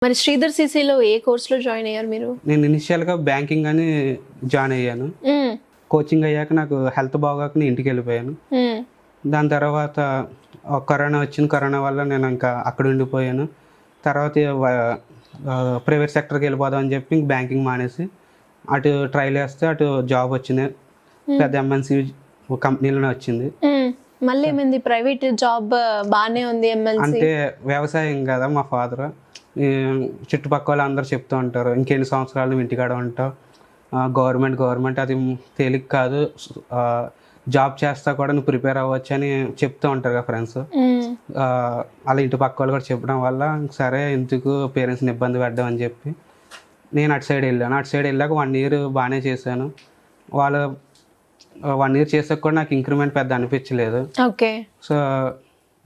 మరి శ్రీధర్ సిసిలో ఏ కోర్సులో జాయిన్ అయ్యారు మీరు? నేను ఇనిషియల్గా బ్యాంకింగ్ అని జాయిన్ అయ్యాను. కోచింగ్ అయ్యాక నాకు హెల్త్ బాగోక నేను ఇంటికి వెళ్ళిపోయాను. దాని తర్వాత కరోనా వచ్చింది. కరోనా వల్ల నేను ఇంకా అక్కడ ఉండిపోయాను. తర్వాత ప్రైవేట్ సెక్టర్కి వెళ్ళిపోదాం అని చెప్పి బ్యాంకింగ్ మానేసి అటు ట్రైల్ వేస్తే అటు జాబ్ వచ్చింది. పెద్ద ఎంఎన్సి కంపెనీలోనే వచ్చింది. మళ్ళీ ఏమైంది? ప్రైవేట్ జాబ్ బాగానే ఉంది, ఎంఎన్సి అంటే వ్యవసాయం కదా. మా ఫాదర్ చుట్టుపక్కల వాళ్ళు అందరూ చెప్తూ ఉంటారు, ఇంకెన్ని సంవత్సరాలు నువ్వు ఇంటికాడ ఉంటావు, గవర్నమెంట్ అది తేలిక కాదు, జాబ్ చేస్తా కూడా నువ్వు ప్రిపేర్ అవ్వచ్చు అని చెప్తూ ఉంటారు కదా ఫ్రెండ్స్. అలా ఇంటి పక్క వాళ్ళు కూడా చెప్పడం వల్ల సరే ఎందుకు పేరెంట్స్ని ఇబ్బంది పెట్టడం అని చెప్పి నేను అటు సైడ్ వెళ్ళాను. అటు సైడ్ వెళ్ళాక 1 year బాగానే చేశాను. వాళ్ళు 1 year చేసాక కూడా నాకు ఇంక్రిమెంట్ పెద్ద అనిపించలేదు. ఓకే. సో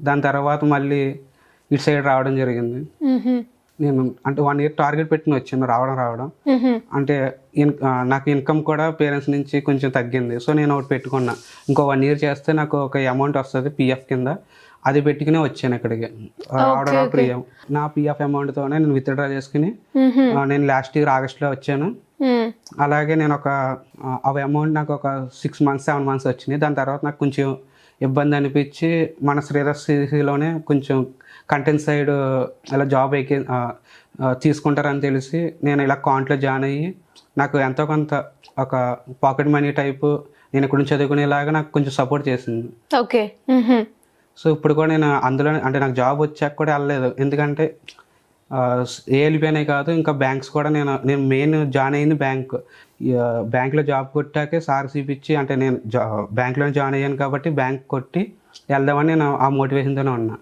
దాని తర్వాత మళ్ళీ ఇటు సైడ్ రావడం జరిగింది. నేను అంటే 1 year టార్గెట్ పెట్టుకుని వచ్చాను రావడం. అంటే నాకు ఇన్కమ్ కూడా పేరెంట్స్ నుంచి కొంచెం తగ్గింది. సో నేను ఒకటి పెట్టుకున్నా, ఇంకో 1 year చేస్తే నాకు ఒక అమౌంట్ వస్తుంది పిఎఫ్ కింద, అది పెట్టుకునే వచ్చాను ఇక్కడికి రావడం. నా పిఎఫ్ అమౌంట్తోనే నేను విత్డ్రా చేసుకుని నేను లాస్ట్ ఇయర్ ఆగస్ట్లో వచ్చాను. అలాగే నేను అవి అమౌంట్ నాకు ఒక 6 months 7 months వచ్చినాయి. దాని తర్వాత నాకు కొంచెం ఇబ్బంది అనిపించి మన శ్రీధర్ సిసిలోనే కొంచెం కంటెంట్ సైడ్ ఇలా జాబ్ తీసుకుంటారని తెలిసి నేను ఇలా కాంట్లో జాయిన్ అయ్యి నాకు ఎంతో కొంత ఒక పాకెట్ మనీ టైపు నేను ఇక్కడ నుంచి చదువుకునేలాగా నాకు కొంచెం సపోర్ట్ చేసింది. ఓకే. సో ఇప్పుడు కూడా నేను అందులో అంటే నాకు జాబ్ వచ్చాక కూడా వెళ్ళలేదు, ఎందుకంటే ఏఎల్పినే కాదు ఇంకా బ్యాంక్స్ కూడా నేను మెయిన్ జాయిన్ అయ్యింది బ్యాంక్లో జాబ్ కొట్టాకే సార్ చూపించి, అంటే నేను బ్యాంక్లో జాయిన్ అయ్యాను కాబట్టి బ్యాంక్ కొట్టి వెళ్దామని నేను ఆ మోటివేషన్తోనే ఉన్నా.